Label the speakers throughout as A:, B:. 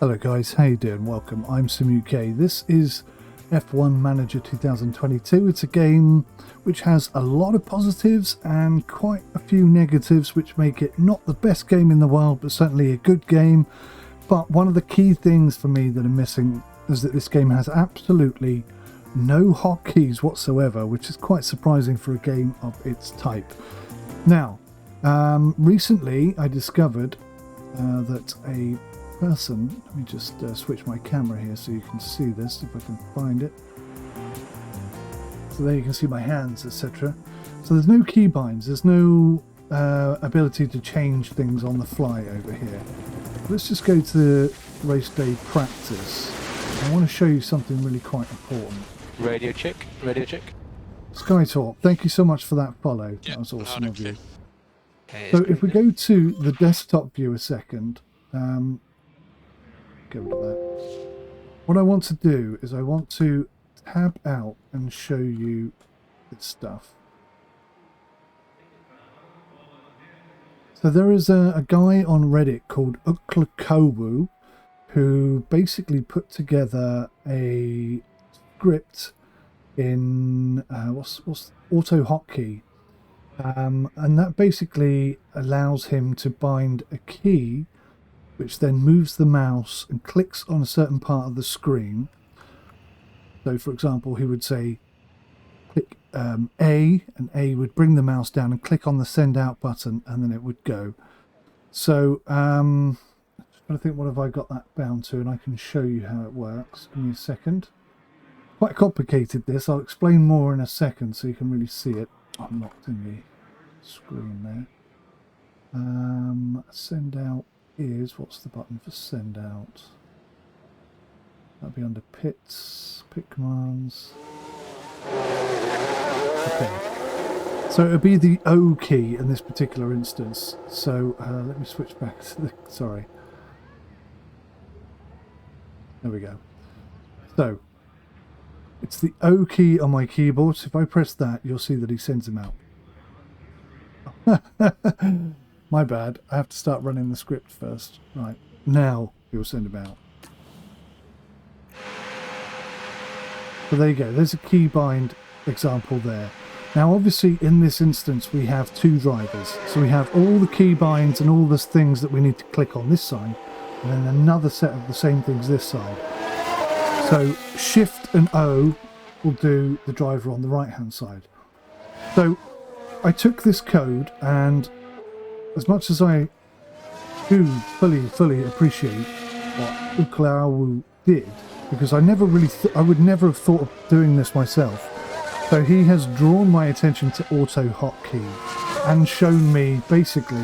A: Hello guys, how you doing? Welcome, I'm 𝗬𝘂𝗯𝐿. This is F1 Manager 2022. It's a game which has a lot of positives and quite a few negatives, which make it not the best game in the world, but certainly a good game. But one of the key things for me that are missing is that this game has absolutely no hotkeys whatsoever, which is quite surprising for a game of its type. Now, recently I discovered that a person, let me just switch my camera here so you can see this, if I can find it. So there you can see my hands, etc. So there's no keybinds, there's no ability to change things on the fly over here. Let's just go to the race day practice. I want to show you something really quite important.
B: Radio check, radio check.
A: SkyTalk, thank you so much for that follow.
B: Yep,
A: that was awesome of you.
B: Okay,
A: So if we go to the desktop view a second, get rid of that. What I want to do is I want to tab out and show you this stuff. So there is a guy on Reddit called 𝗦𝘂𝗯𝘀𝗂𝗯𝗲 who basically put together a script in what's AutoHotkey, and that basically allows him to bind a key which then moves the mouse and clicks on a certain part of the screen. So for example, he would say click A, and A would bring the mouse down and click on the send out button, and then it would go. So I'm just trying to think, what have I got that bound to, and I can show you how it works. Give me a second. Quite complicated this, I'll explain more in a second so you can really see it. I'm locked in the screen there. Send out is, what's the button for send out? That'll be under pits, pit commands. Okay, so it'll be the O key in this particular instance. So let me switch back to the, sorry. There we go. So it's the O key on my keyboard. So if I press that, you'll see that he sends them out. My bad. I have to start running the script first. Right, now he'll send them out. So there you go. There's a keybind example there. Now obviously in this instance we have two drivers. So we have all the keybinds and all the things that we need to click on this side, and then another set of the same things this side. So Shift and O will do the driver on the right hand side. So I took this code, and as much as I do fully appreciate what 𝗦𝘂𝗯𝗀𝗀𝗀𝗀 did, because I never really I would never have thought of doing this myself. So he has drawn my attention to AutoHotkey and shown me basically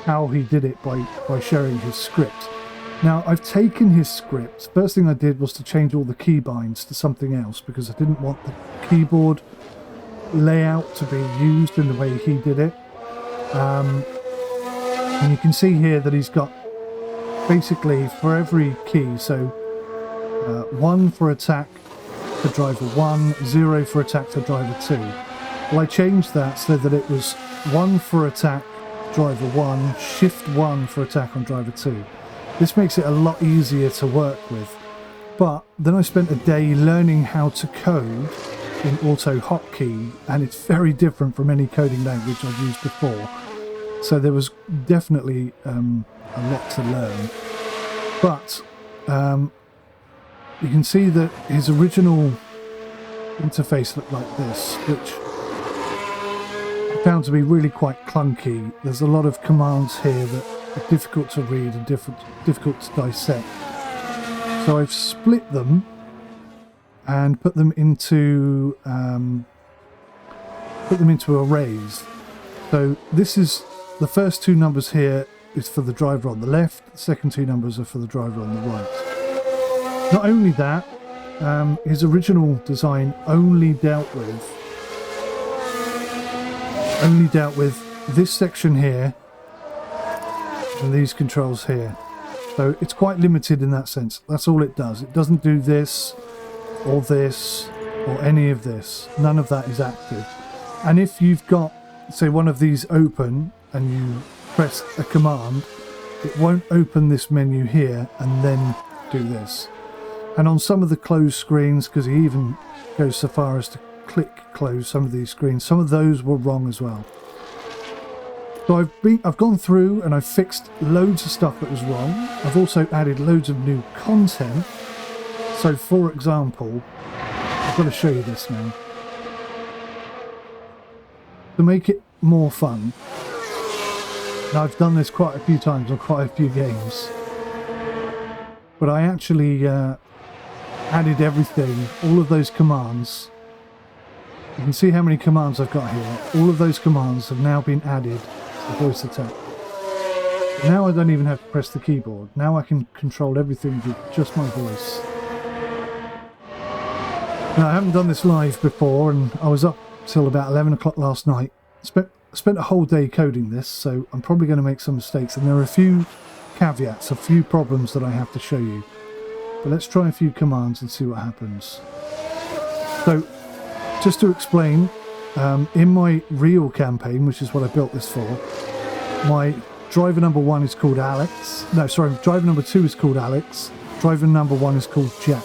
A: how he did it by sharing his script. Now I've taken his script. First thing I did was to change all the keybinds to something else, because I didn't want the keyboard layout to be used in the way he did it. And you can see here that he's got basically for every key, so 1 for attack for driver 1, 0 for attack for driver 2. Well, I changed that so that it was 1 for attack driver 1, Shift 1 for attack on driver 2. This makes it a lot easier to work with. But then I spent a day learning how to code in AutoHotkey, and it's very different from any coding language I've used before. So there was definitely a lot to learn. But you can see that his original interface looked like this, which I found to be really quite clunky. There's a lot of commands here that are difficult to read and difficult to dissect. So I've split them and put them into arrays. So this is the first two numbers here is for the driver on the left, the second two numbers are for the driver on the right. Not only that, his original design only dealt with this section here and these controls here. So it's quite limited in that sense. That's all it does. It doesn't do this or any of this. None of that is active. And if you've got, say, one of these open and you press a command, it won't open this menu here and then do this. And on some of the closed screens, because he even goes so far as to click close some of these screens, some of those were wrong as well. So I've gone through and I've fixed loads of stuff that was wrong. I've also added loads of new content. So for example, I've got to show you this now. To make it more fun, now I've done this quite a few times on quite a few games, but I actually added everything, all of those commands. You can see how many commands I've got here. All of those commands have now been added to voice attack. Now I don't even have to press the keyboard. Now I can control everything with just my voice. Now I haven't done this live before, and I was up till about 11 o'clock last night. Spent a whole day coding this, so I'm probably going to make some mistakes, and there are a few caveats, a few problems that I have to show you. But let's try a few commands and see what happens. So, just to explain, in my real campaign, which is what I built this for, my driver number 1 is called Alex. No, sorry, driver number 2 is called Alex. Driver number 1 is called Jack.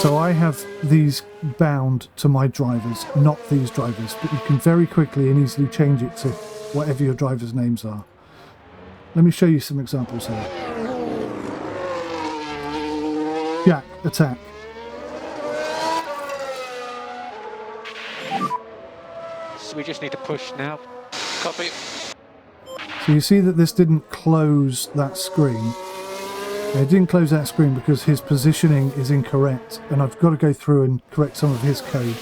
A: So I have these bound to my drivers, not these drivers, but you can very quickly and easily change it to whatever your drivers' names are. Let me show you some examples here. Jack, attack.
B: So we just need to push now. Copy.
A: So you see that this didn't close that screen. It didn't close that screen because his positioning is incorrect, and I've got to go through and correct some of his code.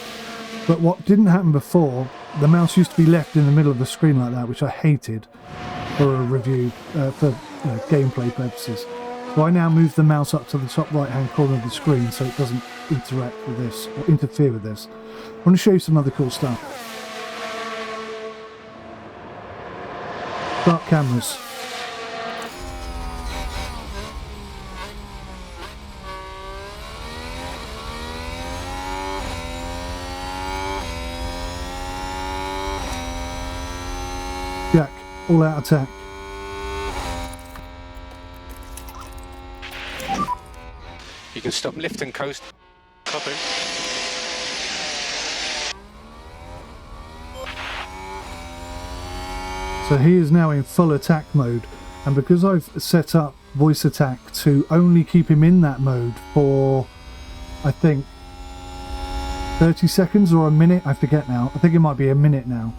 A: But what didn't happen before, the mouse used to be left in the middle of the screen like that, which I hated for a review, for gameplay purposes. So I now move the mouse up to the top right hand corner of the screen so it doesn't interact with this or interfere with this. I want to show you some other cool stuff. Start cameras. Jack, all out attack.
B: You can stop, lift and coast. Copy.
A: So he is now in full attack mode, and because I've set up voice attack to only keep him in that mode for, I think, 30 seconds or a minute, I forget now. I think it might be a minute now.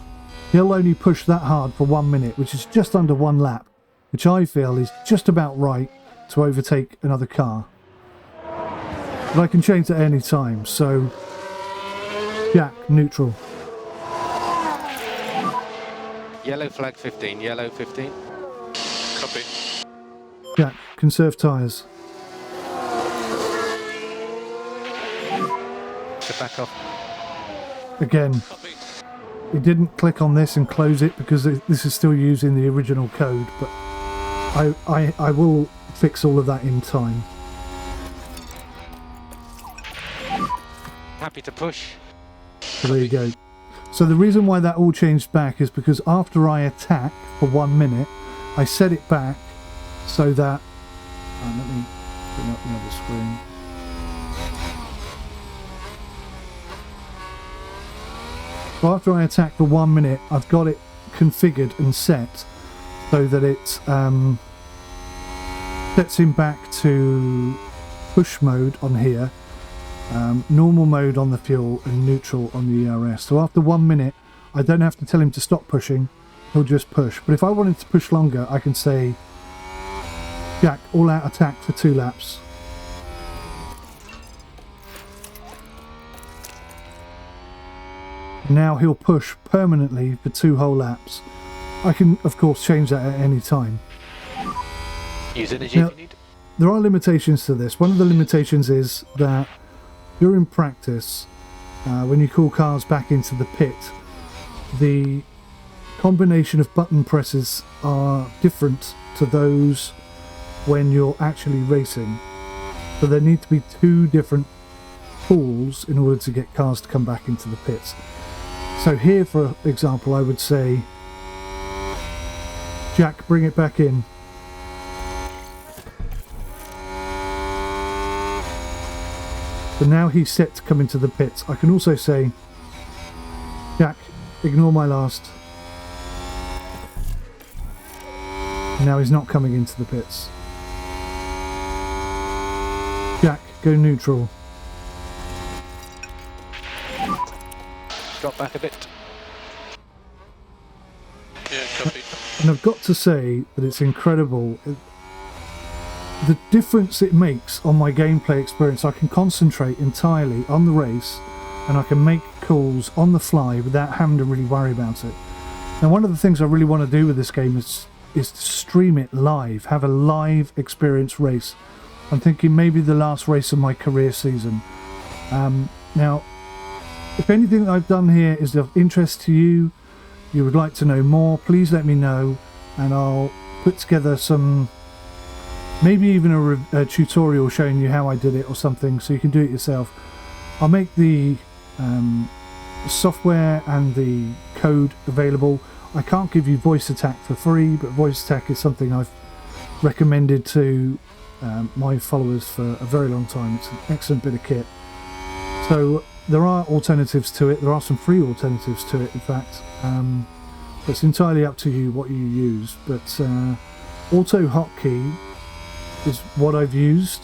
A: He'll only push that hard for 1 minute, which is just under 1 lap, which I feel is just about right to overtake another car. But I can change at any time, so Jack, neutral.
B: Yellow flag 15, yellow 15. Copy.
A: Jack, conserve tyres.
B: To back off.
A: Again,
B: Copy.
A: it didn't click on this and close it because this is still using the original code, but I will fix all of that in time.
B: Happy to push.
A: So there you go. So the reason why that all changed back is because after I attack for 1 minute, I set it back so that... let me bring up the other screen. So after I attack for 1 minute, I've got it configured and set so that it sets him back to push mode on here, normal mode on the fuel, and neutral on the ERS. So after 1 minute, I don't have to tell him to stop pushing, he'll just push. But if I wanted to push longer, I can say, Jack, all out attack for 2 laps. Now he'll push permanently for 2 whole laps. I can, of course, change that at any time.
B: Use energy
A: Now,
B: if you need.
A: there are limitations to this. One of the limitations is that during practice, when you call cars back into the pit, the combination of button presses are different to those when you're actually racing. So there need to be 2 different pulls in order to get cars to come back into the pits. So here, for example, I would say Jack, bring it back in. So now he's set to come into the pits. I can also say, Jack, ignore my last. Now he's not coming into the pits. Jack, go neutral.
B: Drop back a bit.
C: Yeah, copy.
A: And I've got to say that it's incredible. The difference it makes on my gameplay experience. I can concentrate entirely on the race and I can make calls on the fly without having to really worry about it. Now, one of the things I really want to do with this game is to stream it live, have a live experience race. I'm thinking maybe the last race of my career season. Now, if anything that I've done here is of interest to you, you would like to know more, please let me know and I'll put together some, maybe even a tutorial showing you how I did it or something so you can do it yourself. I'll make the software and the code available. I can't give you voice attack for free, but voice attack is something I've recommended to my followers for a very long time. It's an excellent bit of kit. So there are alternatives to it. There are some free alternatives to it, in fact. It's entirely up to you what you use. But AutoHotkey is what I've used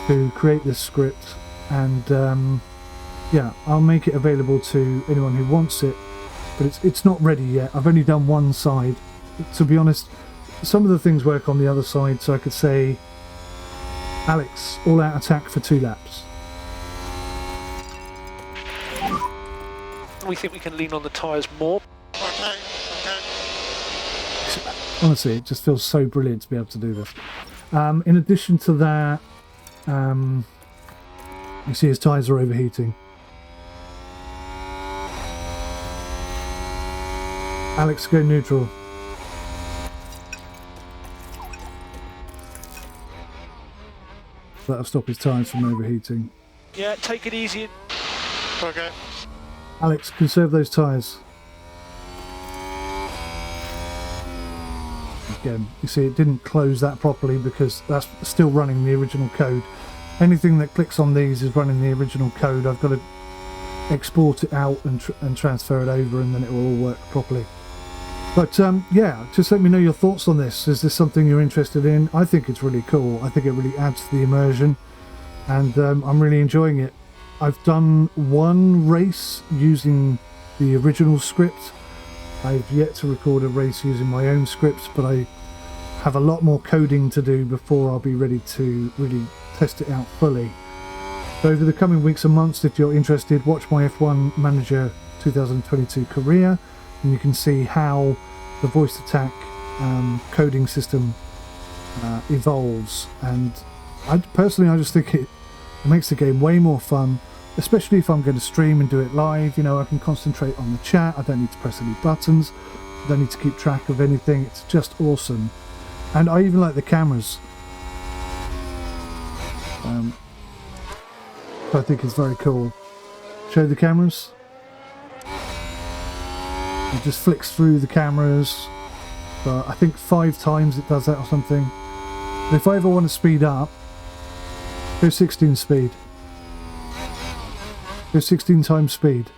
A: to create this script, and yeah, I'll make it available to anyone who wants it. But it's not ready yet. I've only done one side. To be honest, some of the things work on the other side, so I could say, Alex, all-out attack for 2 laps.
D: We think we can lean on the tyres more.
C: Okay, okay.
A: Honestly, it just feels so brilliant to be able to do this. In addition to that, you see his tyres are overheating. Alex, go neutral. That'll stop his tyres from overheating.
D: Yeah, take it easy.
C: Okay.
A: Alex, conserve those tyres. Again, you see it didn't close that properly because that's still running the original code. Anything that clicks on these is running the original code. I've got to export it out and transfer it over, and then it will all work properly. But yeah, just let me know your thoughts on this. Is this something you're interested in? I think it's really cool. I think it really adds to the immersion, and I'm really enjoying it. I've done one race using the original script. I've yet to record a race using my own scripts, but I have a lot more coding to do before I'll be ready to really test it out fully. So over the coming weeks and months, if you're interested, watch my F1 Manager 2022 career, and you can see how the voice attack coding system evolves. And I just think it makes the game way more fun, especially if I'm going to stream and do it live. You know, I can concentrate on the chat. I don't need to press any buttons. I don't need to keep track of anything. It's just awesome. And I even like the cameras. I think it's very cool. Show the cameras. It just flicks through the cameras. I think 5 times it does that or something. But if I ever want to speed up, go 16 speed. Go 16 times speed.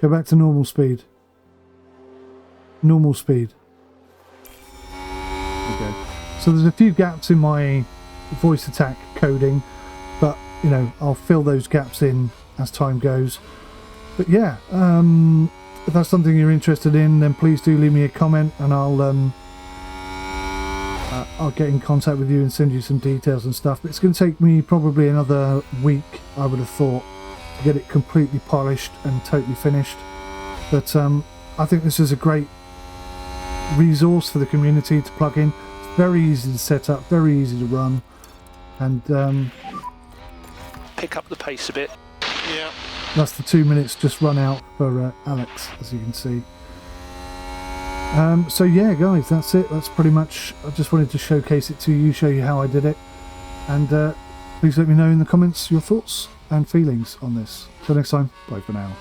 A: Go back to normal speed. Normal speed. Okay. So there's a few gaps in my voice attack coding, but you know, I'll fill those gaps in as time goes. But yeah, if that's something you're interested in, then please do leave me a comment, and I'll get in contact with you and send you some details and stuff. But it's going to take me probably another week, I would have thought, to get it completely polished and totally finished. But I think this is a great resource for the community to plug in. It's very easy to set up, very easy to run, and
D: Pick up the pace a bit.
C: Yeah.
A: that's the 2 minutes just run out for Alex, as you can see. So yeah, guys, that's it. That's pretty much, I just wanted to showcase it to you, show you how I did it, and please let me know in the comments your thoughts and feelings on this. Till next time, bye for now.